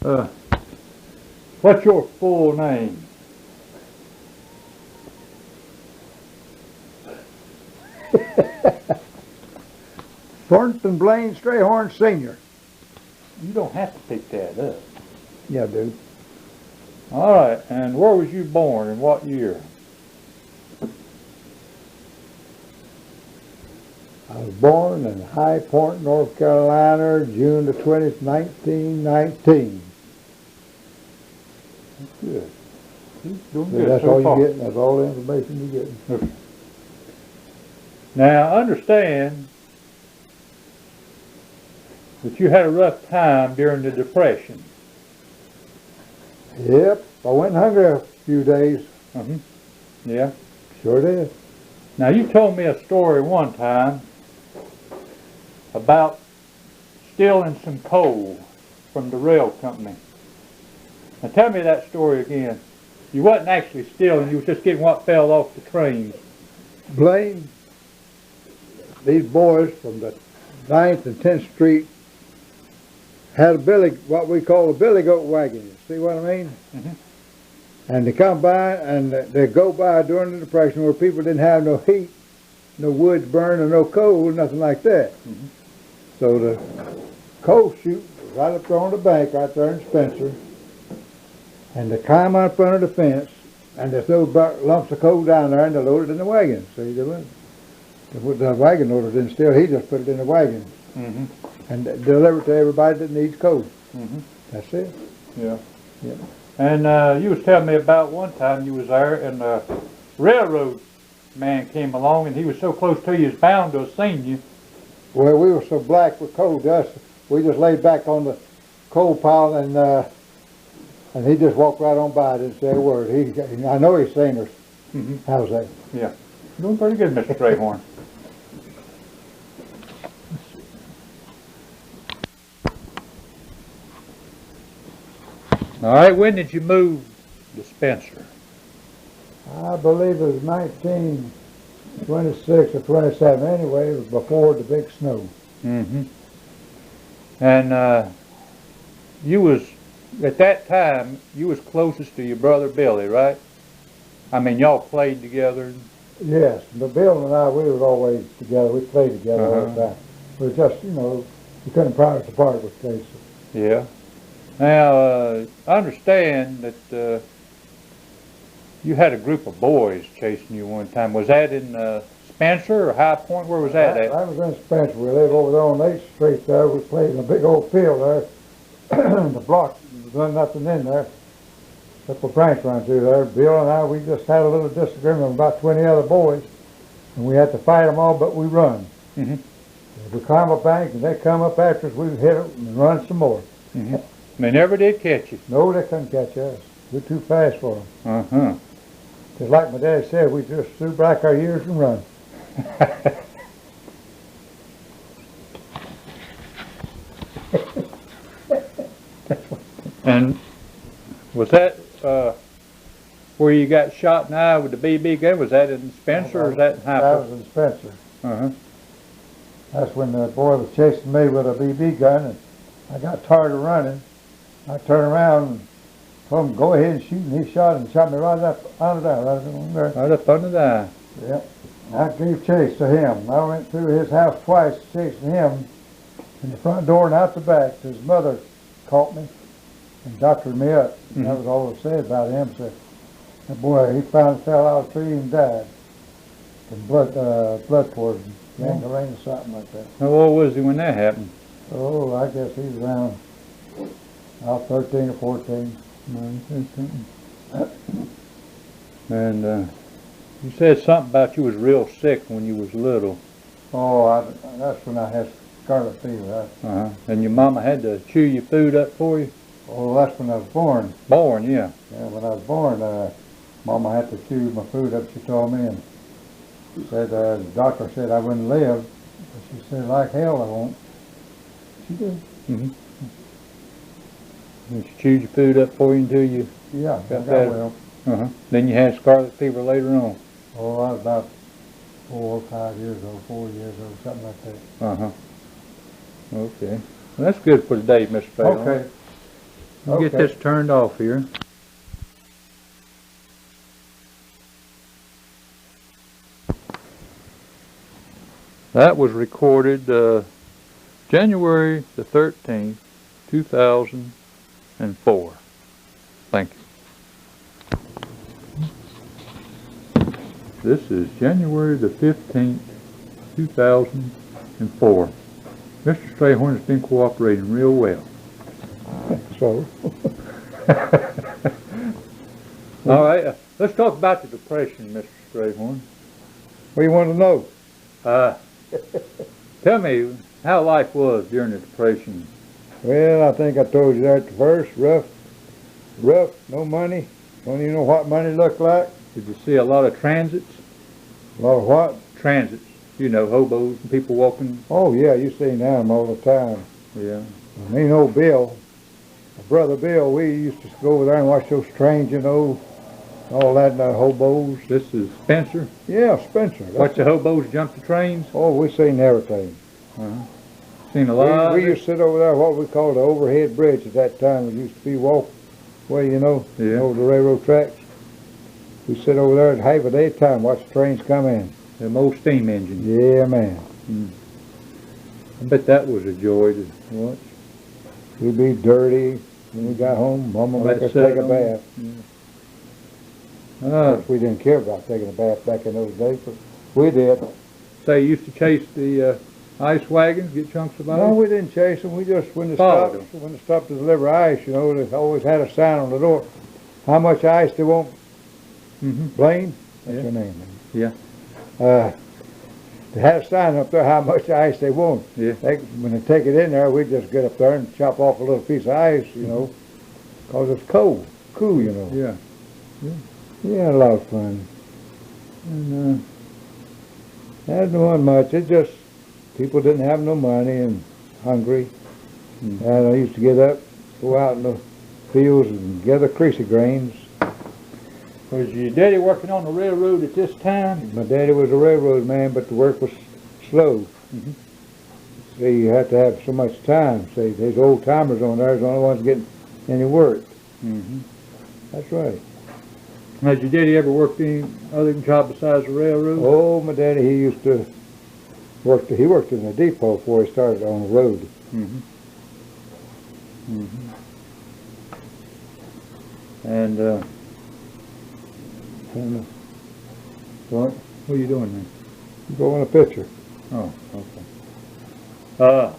Uh, what's your full name? Thornton Blaine Strayhorn Sr. You don't have to pick that up. Yeah, dude. All right, and where was you born and what year? I was born in High Point, North Carolina, June the 20th, 1919. That's good. You're doing good That's so all far. you're getting. That's all the information you're getting. Okay. Now, understand that you had a rough time during the Depression. Yep. I went hungry a few days. Yeah. Sure did. Now, you told me a story one time about stealing some coal from the rail company. Now, tell me that story again. You wasn't actually stealing, you was just getting what fell off the trains. Blaine, these boys from the 9th and 10th Street had what we call a billy goat wagon. You see what I mean? And they come by and they go by during the Depression where people didn't have no heat, no wood to burn, or no coal, nothing like that. So the coal chute was right up there on the bank, right there in Spencer. And they climb up under the fence, and they throw lumps of coal down there, and they load it in the wagon. See, the wagon loader didn't steal; he just put it in the wagon and deliver it to everybody that needs coal. That's it. Yeah. Yeah. And you was telling me about one time you was there, and the railroad man came along, and he was so close to you, he was bound to have seen you. Well, we were so black with coal dust, we just laid back on the coal pile, and he just walked right on by, didn't say a word. I know he's seen us. How's that? Yeah. Doing pretty good, Mr. Strayhorn. All right, when did you move to Spencer? I believe it was 1926 or 27. Anyway, it was before the big snow. And you was, at that time, you was closest to your brother Billy, right? I mean, y'all played together. Yes, but Bill and I, we was always together. We played together all the time. We were just, you know, we couldn't pry us apart with cases. Yeah. Now, I understand that you had a group of boys chasing you one time. Was that in Spencer or High Point? Where was that at? I was in Spencer. We lived over there on 8th Street there. We played in a big old field there. The block, there's nothing in there. Except a branch run through there. Bill and I, we just had a little disagreement with about 20 other boys. And we had to fight them all, but we run. If we climb a bank and they come up after us, we'd hit them and run some more. They never did catch you. No, they couldn't catch us. We're too fast for them. Just like my daddy said, we just threw back our years and run. And was that where you got shot in the eye with the BB gun? Was that in Spencer or was that in High That Point? was in Spencer. That's when the boy was chasing me with a BB gun, and I got tired of running. I turned around and told him, go ahead and shoot, and he shot and shot me right up under there, right up under the eye. Yep. I gave chase to him. I went through his house twice chasing him in the front door and out the back. His mother caught me and doctored me up. And that was all I said about him. So that boy, he finally fell out of the tree and died from blood poisoning, gangrene or something like that. How old was he when that happened? Oh, I guess he was around about 13 or 14. And you said something about you was real sick when you was little. Oh, that's when I had scarlet fever. And your mama had to chew your food up for you? Oh, that's when I was born. Born, yeah. Yeah, when I was born, Mama had to chew my food up, she told me, and said, the doctor said I wouldn't live. But she said, like hell I won't. She did. And she chewed your food up for you until you Yeah, got that better. well. Then you had scarlet fever later on. Oh, I was about 4 or 5 years old, 4 years old, something like that. Okay. Well, that's good for today, Mr. Phelan. Okay. I'll get Okay. this turned off here. That was recorded January the 13th, 2004. Thank you. This is January the 15th, 2004. Mr. Strayhorn has been cooperating real well. So, All right, let's talk about the Depression, Mr. Strayhorn. what do you want to know? Tell me how life was during the Depression. Well, I think I told you that at the first. Rough, no money. Don't even know what money looked like. Did you see a lot of transits? A lot of what? Transits, you know, hobos and people walking. Oh, yeah, you seen them all the time. Yeah. Me and old Bill, my brother Bill, we used to go over there and watch those trains, you know, all that, and the hobos. This is Spencer. Yeah, Spencer. Watch the hobos jump the trains. Oh, we seen everything. Seen a lot. We used to sit over there, what we called the overhead bridge at that time. It used to be walkway, you know, Yeah. over the railroad tracks. We sit over there at half a day time, watch the trains come in. Them old steam engines. Yeah, man. I bet that was a joy to watch. We'd be dirty when we got home. Mama All make that us take a sitting bath. Uh, We didn't care about taking a bath back in those days, but we did. say you used to chase the ice wagons, get chunks of ice. No, we didn't chase them. We just, when they Followed stopped to deliver ice, you know, they always had a sign on the door. How much ice they want? Blaine? That's Yeah. your name. Yeah. They had a sign up there how much ice they want. Yeah. When they take it in there, we just get up there and chop off a little piece of ice, you know, 'cause it's cool, you know. Yeah. Yeah, a lot of fun. And that wasn't much. It just, people didn't have no money and hungry. And I used to get up, go out in the fields and gather creasy grains. Was your daddy working on the railroad at this time? My daddy was a railroad man, but the work was slow. See, you have to have so much time. See, there's old timers on there, the only ones getting any work. That's right. Has your daddy ever worked any other job besides the railroad? Oh, my daddy, he used to work, he worked in the depot before he started on the road. And And what are you doing there? go in a picture. Oh, okay.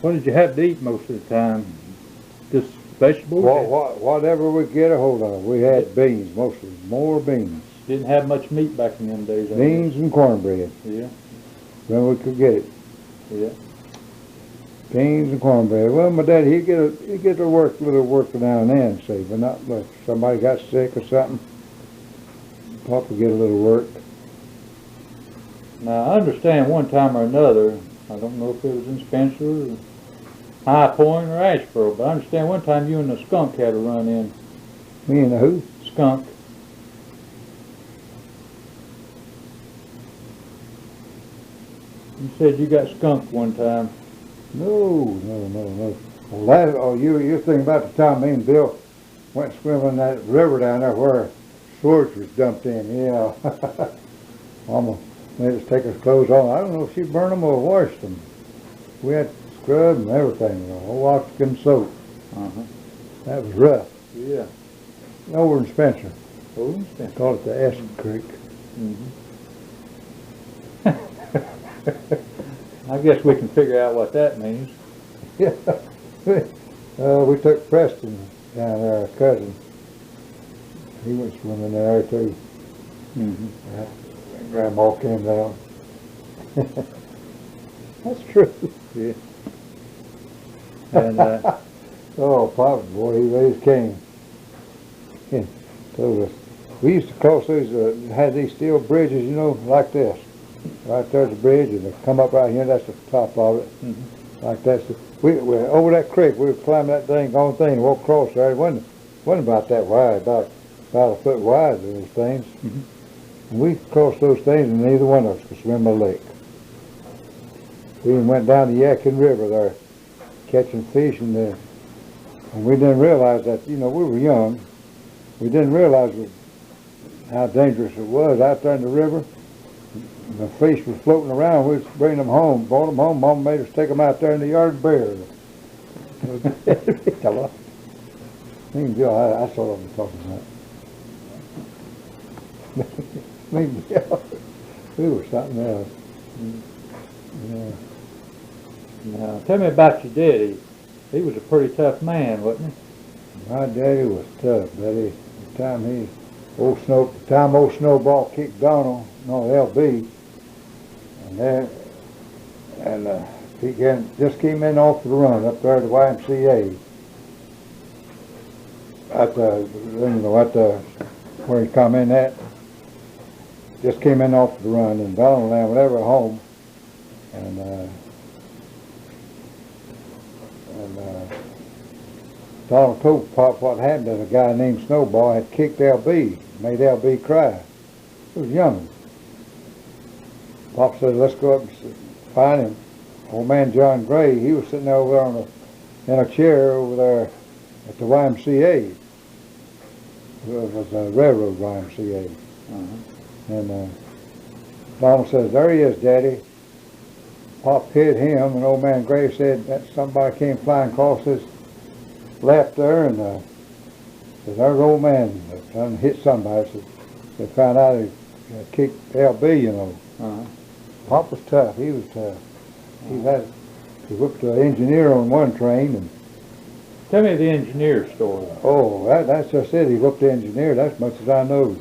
What did you have to eat most of the time? Just vegetables? Whatever we get a hold of. We had beans, mostly, more beans. Didn't have much meat back in them days. Beans and cornbread, Yeah, when we could get it. yeah. Beans and cornbread. Well, my daddy, he'd get to work, little work now and then, see, but not much. Somebody got sick or something, Pop would get a little work. Now, I understand one time or another, I don't know if it was in Spencer or High Point or Asheboro, but I understand one time you and the skunk had a run in. Me and the who? Skunk. You said you got skunked one time. No. Well, you're thinking about the time me and Bill went swimming in that river down there where sewage was dumped in, yeah. Mama made us take our clothes off. I don't know if she burned them or washed them. We had scrub and everything, you know, whole Oxygen soap. That was rough. Yeah. Over in Spencer. Oh, in Spencer. Called it the Essen Creek. I guess we can figure out what that means. Yeah. We took Preston down there, our cousin. He went swimming there too. Grandma came down. That's true. Yeah. And Oh, Papa, boy, he raised Cain. Yeah, told us. We used to cross these, had these steel bridges, you know, like this. Right there's the bridge, and they come up right here, that's the top of it. Like that. So we over that creek, we would climb that thing, and walk across there. It wasn't about that wide, about a foot wide, those things. And we crossed those things, and neither one of us could swim a lick. We even went down the Yadkin River there. catching fish, and we didn't realize that, we were young. We didn't realize how dangerous it was out there in the river. The fish was floating around. We was bringing them home, brought them home. Mom made us take them out there in the yard and bury them. Hello. That's what I'm talking about. We were something else. Yeah. Now, tell me about your daddy. He was a pretty tough man, wasn't he? My daddy was tough, buddy. The time old Snowball kicked Donald, LB, and he just came in off the run up there at the YMCA. Where he come in at, just came in off the run, and Donald and I were ever home, and Donald told Pop what happened, that a guy named Snowball had kicked LB, made LB cry. He was young. Pop said, let's go up and find him. Old man John Gray, he was sitting over in a chair over there at the YMCA. It was a railroad YMCA. And Donald says, there he is, Daddy. Pop hit him, and old man Gray said that somebody came flying across his lap there, and said, there's old man trying to hit somebody. So they found out he kicked LB, Pop was tough. He was tough. He whipped an engineer on one train. And tell me the engineer story. Oh, that's just it. He whipped the engineer. That's as much as I know.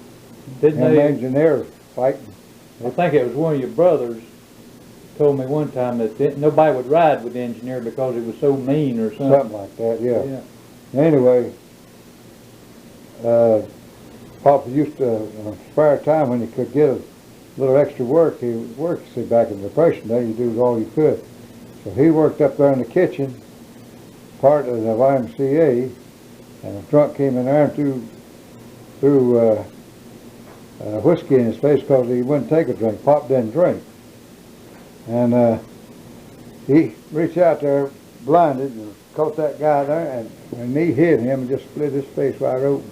Didn't the they? Engineer fighting. I think it was one of your brothers told me one time that nobody would ride with the engineer because he was so mean or something. Something like that, yeah. Anyway, Papa used to, in his spare time when he could get a little extra work, he would work. See, back in the Depression day, you do all you could. So he worked up there in the kitchen, part of the YMCA, and a drunk came in there and threw whiskey in his face because he wouldn't take a drink. Pop didn't drink. And he reached out there, blinded, and caught that guy there, and he hit him and just split his face wide open.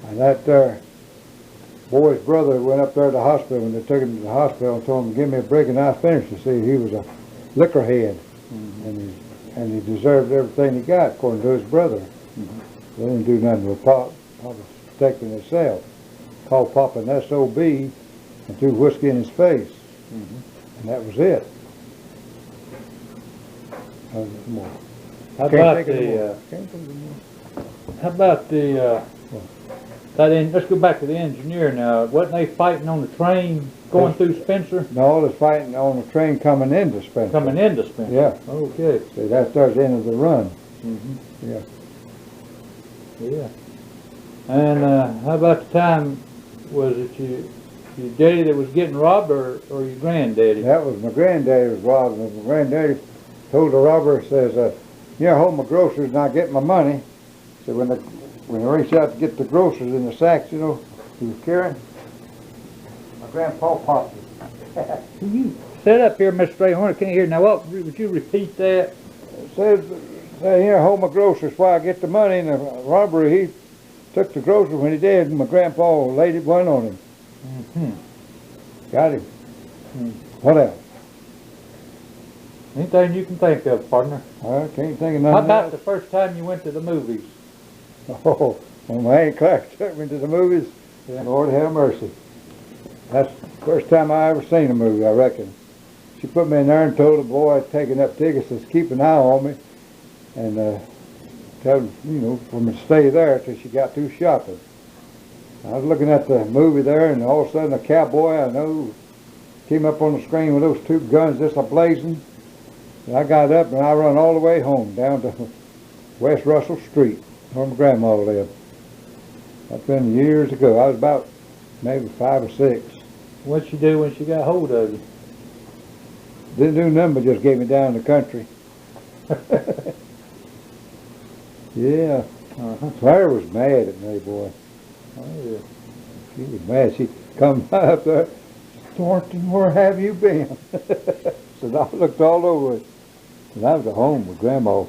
And that boy's brother went up there to the hospital, and they took him to the hospital and told him, give me a break, and I finished to see he was a liquor head. And he deserved everything he got, according to his brother. They didn't do nothing with Pop. Pop was protecting himself. Called Pop an SOB and threw whiskey in his face. And that was it. How about let's go back to the engineer now. Wasn't they fighting on the train going through Spencer? No, they was fighting on the train coming into Spencer. Coming into Spencer? Yeah. Okay. See, that's the end of the run. Yeah. Yeah. And how about the time, was it your daddy that was getting robbed, or your granddaddy? That was my granddaddy was robbed. My granddaddy told the robber, says, hold my groceries and I get my money. So when they reached out to get the groceries in the sacks, he was carrying, my grandpa popped it. Can you sit up here, Mr. Strayhorn? I can't hear. Now, would you repeat that? It says, hold my groceries while I get the money. And the robber, he took the groceries. When he did, my grandpa laid one on him. Got him. What else? Anything you can think of, partner. I can't think of nothing How about else. the first time you went to the movies? Oh, when my Aunt Clark took me to the movies, Lord have mercy. That's the first time I ever seen a movie, I reckon. She put me in there and told the boy taking up tickets to keep an eye on me and tell him, for me to stay there till she got through shopping. I was looking at the movie there, and all of a sudden a cowboy I know came up on the screen with those two guns just a-blazing. And I got up and I run all the way home down to West Russell Street, where my grandma lived. That's been years ago. I was about maybe 5 or 6. What'd she do when she got hold of you? Didn't do nothing but just gave me down the country. Yeah. Claire was mad at me, boy. Oh, yeah. She was mad. She come up there, Thornton, where have you been? So I looked all over it. And I was at home with Grandma.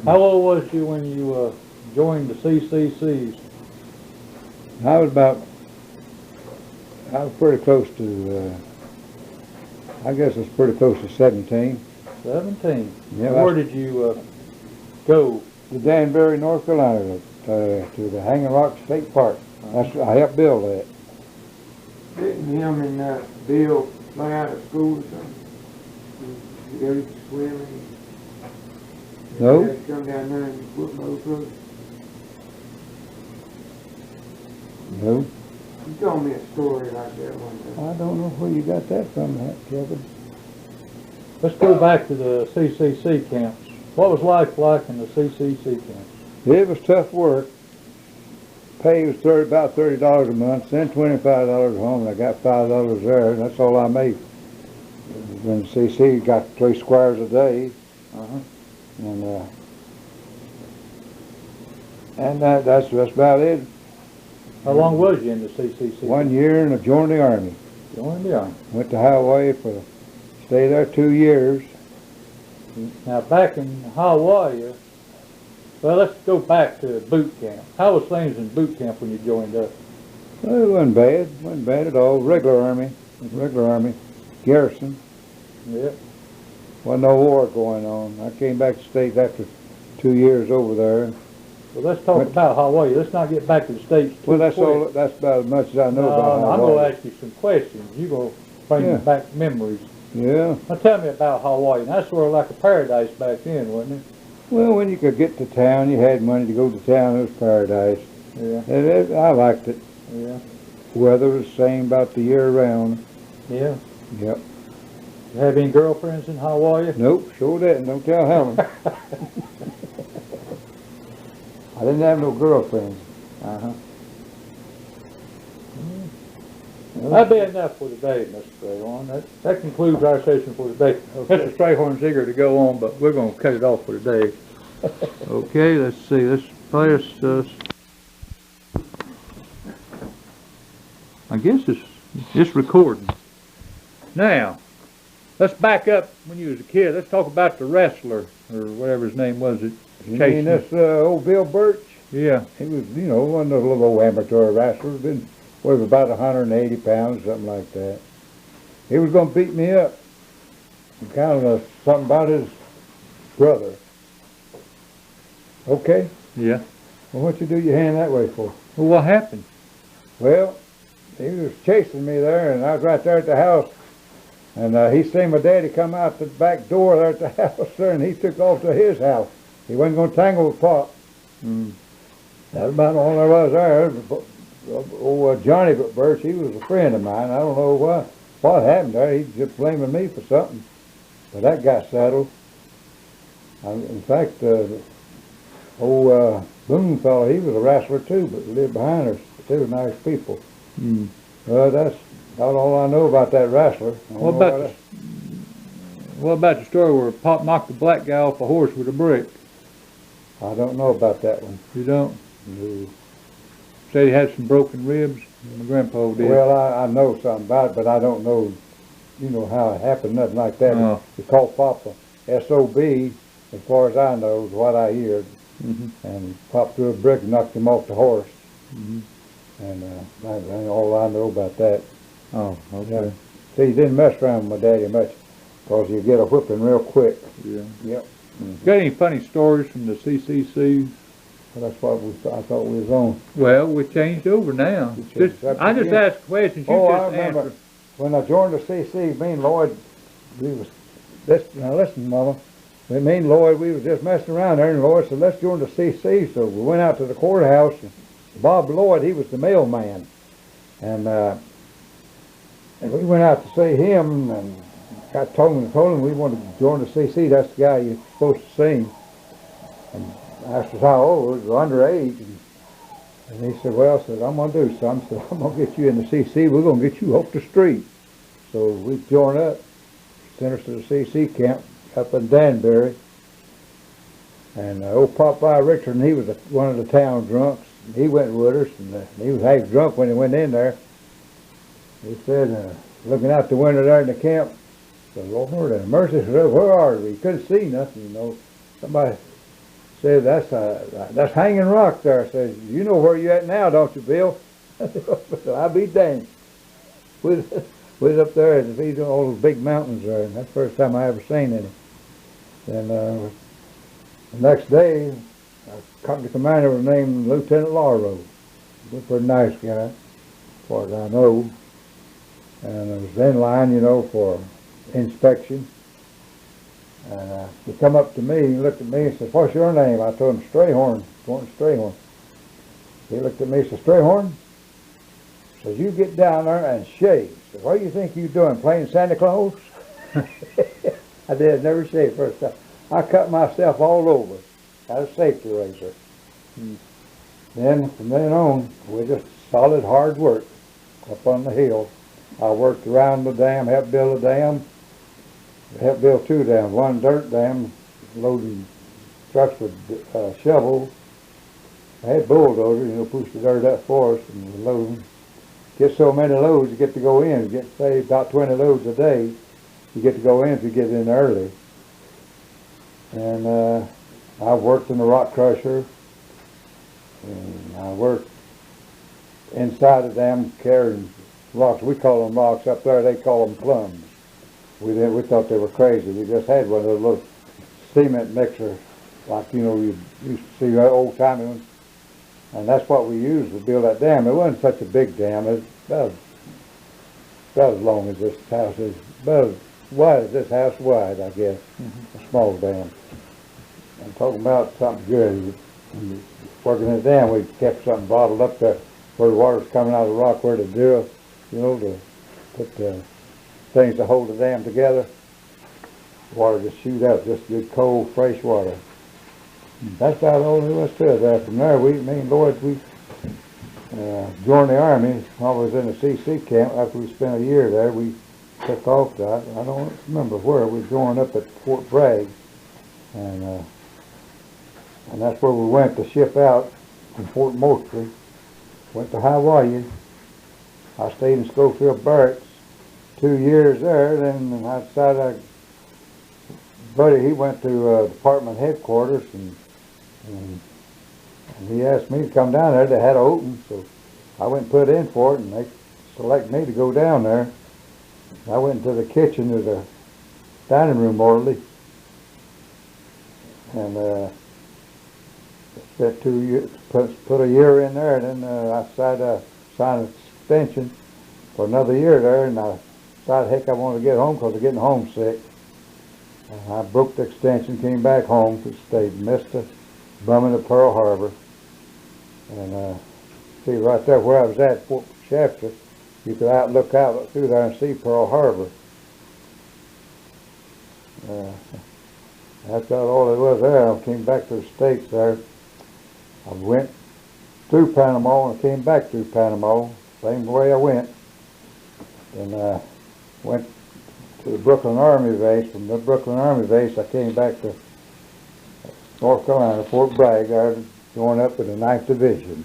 How old was you when you joined the CCCs? I was pretty close to, I guess it's pretty close to 17. 17. Yeah, Where did you go? To Danbury, North Carolina, to the Hanging Rock State Park. I helped build that. Didn't him and Bill fly out of school or something? You go to swimming? No. You come down there and whoop those clothes? No. You told me a story like that one time. I don't know where you got that from, Kevin. Let's go back to the CCC camps. What was life like in the CCC camps? It was tough work. Pay was about $30 a month, then $25 at home, and I got $5 there, and that's all I made. When the CC got 3 squares a day, and that's about it. How long was you in the CCC? 1 year, and I joined the Army. Joined the Army. Went to Hawaii stayed there 2 years. Now back in Hawaii, well, let's go back to boot camp. How was things in boot camp when you joined up? Well, it wasn't bad at all. Regular Army, garrison. Yeah. Wasn't no war going on. I came back to States after 2 years over there. Well, let's talk about Hawaii. Let's not get back to the States too Well, that's quick. all. That's about as much as I know about Hawaii. I'm going to ask you some questions. You're going to bring back memories. Yeah. Now tell me about Hawaii. That's sort of like a paradise back then, wasn't it? Well, when you could get to town, you had money to go to town. It was paradise. Yeah. I liked it. Yeah. Weather was the same about the year round. Yeah. Yep. You have any girlfriends in Hawaii? Nope, sure didn't. Don't tell Helen. I didn't have no girlfriends. That'd be enough for today, Mr. Strayhorn. That concludes our session for today. Okay. Mr. Strayhorn's eager to go on, but we're going to cut it off for today. Okay, let's see. Let's play us. I guess it's recording. Now, let's back up when you was a kid. Let's talk about the wrestler, or whatever his name was. You mean this old Bill Birch? Yeah. He was, one of those little old amateur wrestlers. Weighed about 180 pounds, something like that. He was going to beat me up. And kind of something about his brother. Okay? Yeah. Well, what you do your hand that way for? Well, what happened? Well, he was chasing me there, and I was right there at the house. And he seen my daddy come out the back door there at the house there, and he took off to his house. He wasn't going to tangle with Pop. That's about all there was there. Old Johnny Birch, he was a friend of mine. I don't know what happened there. He's just blaming me for something. But that got settled. In fact, old Boone fellow, he was a wrestler too, but lived behind us. They were nice people. Well, that's about all I know about that wrestler. What about the story where Pop knocked the black guy off a horse with a brick? I don't know about that one. You don't? No. Said he had some broken ribs. My grandpa did. Well, I know something about it, but I don't know, how it happened, nothing like that. Oh. They called Pop a S.O.B., as far as I know, is what I heard. And Pop threw a brick and knocked him off the horse. And that's all I know about that. Oh, okay. Yeah. See, he didn't mess around with my daddy much, because you get a whipping real quick. Yeah. Yep. Got any funny stories from the CCC? Well, that's what I thought we was on. Well, we changed over now. I just asked questions. You I just remember answer. when I joined the CC, me and Lloyd, now listen, Mama, me and Lloyd, we was just messing around there, and Lloyd said, let's join the CC. So we went out to the courthouse, and Bob Lloyd, he was the mailman. And we went out to see him, and I told him we wanted to join the CC. That's the guy you're supposed to see. And asked us how old, we were underage. And he said, well, I'm going to do something. So I'm going to get you in the CC. We're going to get you off the street. So we joined up, sent us to the CC camp up in Danbury. And old Popeye Richardson, he was one of the town drunks. He went with us, and he was half drunk when he went in there. He said, looking out the window there in the camp, said, Lord have mercy, said, where are we? You couldn't see nothing, you know. Somebody said, that's Hanging Rock there. I said, you know where you at now, don't you, Bill? I'll be danged. We was up there and these all those big mountains there, and that's the first time I ever seen any. And the next day, a company commander was named Lieutenant Larrow. He was a pretty nice guy, as far as I know. And I was in line, you know, for inspection. And he come up to me, he looked at me and said, what's your name? I told him Strayhorn, Thornton Strayhorn. He looked at me and said, Strayhorn? Says, you get down there and shave. Said, what do you think you doing, playing Santa Claus? I did, never shaved first time. I cut myself all over. Had a safety razor. Then, from then on, we just solid hard work up on the hill. I worked around the dam, helped build a dam, helped build two dams. One dirt dam, loading trucks with shovels. I had bulldozers, you know, push the dirt up for us and load them. Get so many loads, you get to go in. You get, say, about 20 loads a day. You get to go in if you get in early. And I worked in the rock crusher. And I worked inside the dam carrying rocks. We call them rocks. Up there they call them plums. We thought they were crazy. We just had one of those little cement mixers, like, you know, you used to see old timey ones. And that's what we used to build that dam. It wasn't such a big dam. It was about as long as this house is, about as wide as this house wide, I guess. A small dam. I'm talking about something good. Working the dam, we kept something bottled up there where the water's coming out of the rock, where to drill, you know, to put the things to hold the dam together. Water just shoot out, just good cold, fresh water. That's about all there was to it. From there, me and Lloyd, we joined the Army. I was in a CC camp. After we spent a year there, we took off to, I don't remember where, we joined up at Fort Bragg. And that's where we went to ship out from Fort Moultrie. Went to Hawaii. I stayed in Schofield Barracks 2 years there. Then I decided, buddy, he went to department headquarters and he asked me to come down there. They had an open, so I went and put in for it, and they selected me to go down there. I went into the kitchen of the dining room orderly, and spent 2 years, put a year in there, and then I decided to sign an extension for another year there, and I decided, heck, I wanted to get home because I was getting homesick. And I broke the extension, came back home, stayed in Mista, bumming to Pearl Harbor. And see right there where I was at, Fort Shasta, you could look out through there and see Pearl Harbor. That's about all it was there. I came back to the States there. I went through Panama and came back through Panama, same way I went. And went to the Brooklyn Army base. From the Brooklyn Army base, I came back to North Carolina, Fort Bragg, there, going up in the 9th Division.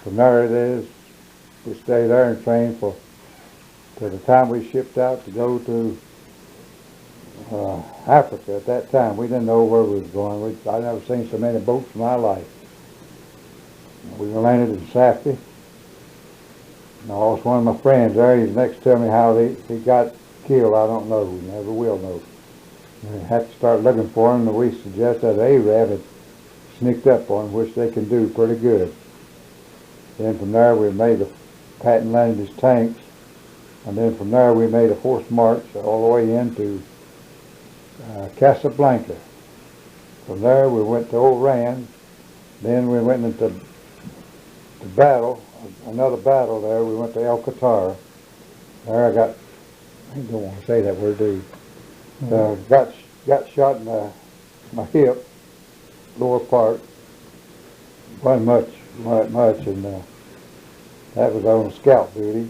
From there it is, we stayed there and trained till the time we shipped out to go to Africa. At that time, we didn't know where we was going. I'd never seen so many boats in my life. We landed in Safi. And I lost one of my friends there. He's next to me. How he got killed, I don't know. We never will know. We had to start looking for him, and we suggested that Arab had sneaked up on him, which they can do pretty good. Then from there we made Pat and landed his tanks, and then from there we made a forced march all the way into Casablanca. From there we went to Oran, then we went into the battle, another battle there. We went to El Qatar. There I don't want to say that word, do you? Got shot in my hip, lower part. Wasn't much, and that was on scout duty.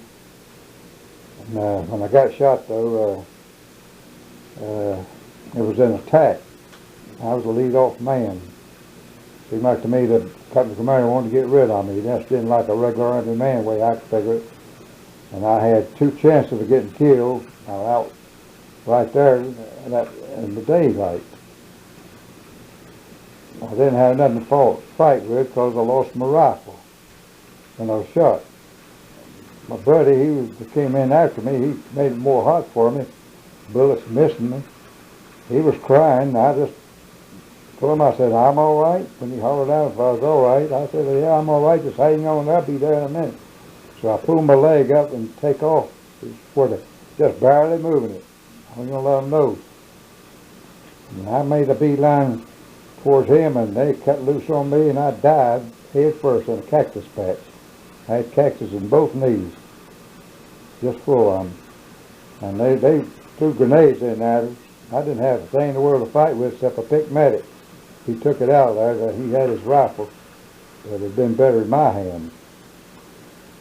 And when I got shot, though, it was an attack. I was the lead-off man. Seemed like to me the company commander wanted to get rid of me. He just didn't like a regular Army man, way I could figure it. And I had 2 chances of getting killed. I was out right there in the daylight. I didn't have nothing to fight with because I lost my rifle when I was shot. My buddy, he came in after me. He made it more hot for me. Bullets missing me. He was crying. I just told him, I said, I'm all right. When he hollered out if I was all right, I said, yeah, I'm all right. Just hang on. I'll be there in a minute. So I pulled my leg up and take off. Just barely moving it. I was going to let him know. And I made a beeline towards him, and they cut loose on me, and I dived head first in a cactus patch. I had cactus in both knees, just full of them. And they threw grenades in at us. I didn't have a thing in the world to fight with except a pick medic. He took it out there. He had his rifle, but it had been better in my hands.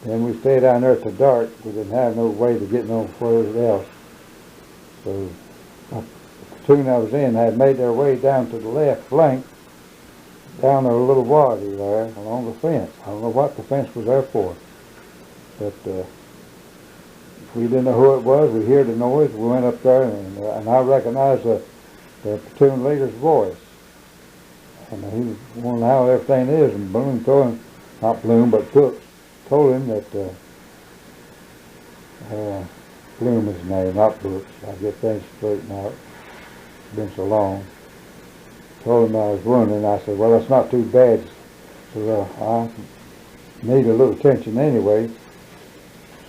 Then we stayed down there at the dark. We didn't have no way to get no further else. So the platoon I was in had made their way down to the left flank, down a little wadi there along the fence. I don't know what the fence was there for, but we didn't know who it was. We heard the noise. We went up there, and I recognized the platoon leader's voice. And he was wondering how everything is, and Bloom told him, not Bloom, but Brooks told him that Bloom is his name, not Brooks. I get things straightened out. It's been so long. Told him I was wounded, and I said, well, that's not too bad. So I need a little attention anyway.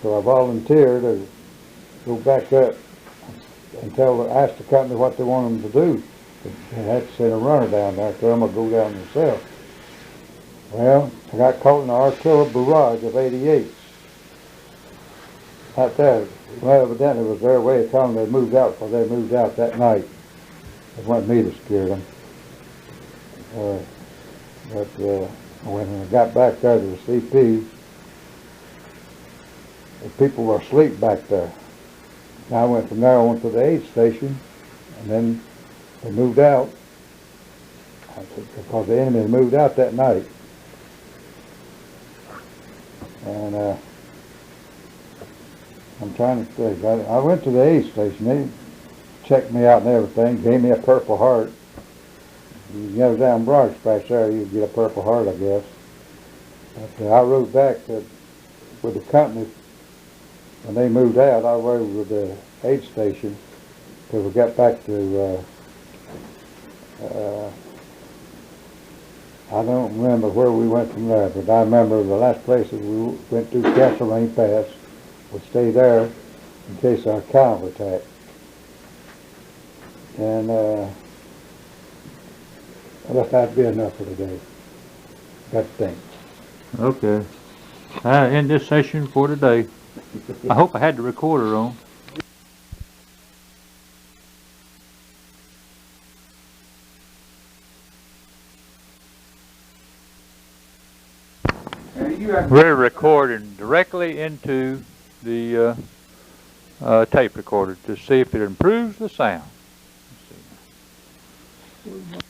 So I volunteered to go back up and ask the company what they wanted them to do. They had to send a runner down there, tell them I'd go down myself. Well, I got caught in an artillery barrage of 88s. Out there. Well, evidently it was their way of telling them they moved out, because they moved out that night. It wasn't me that scared them. But when I got back there to the CP, the people were asleep back there. I went from there on to the aid station, and then they moved out because the enemy had moved out that night. And I'm trying to think. I went to the aid station. They checked me out and everything, gave me a Purple Heart. You go down Broad Patch there, you get a Purple Heart, I guess. But I rode back with the company. When they moved out, I rode with the aid station till we got back to, I don't remember where we went from there, but I remember the last place that we went through Castle Rain Pass. We'd stay there in case of a counterattack. And well, that'd be enough for today. Got to think. Okay. End this session for today. I hope I had the recorder on. We're recording directly into the tape recorder to see if it improves the sound. Let's see.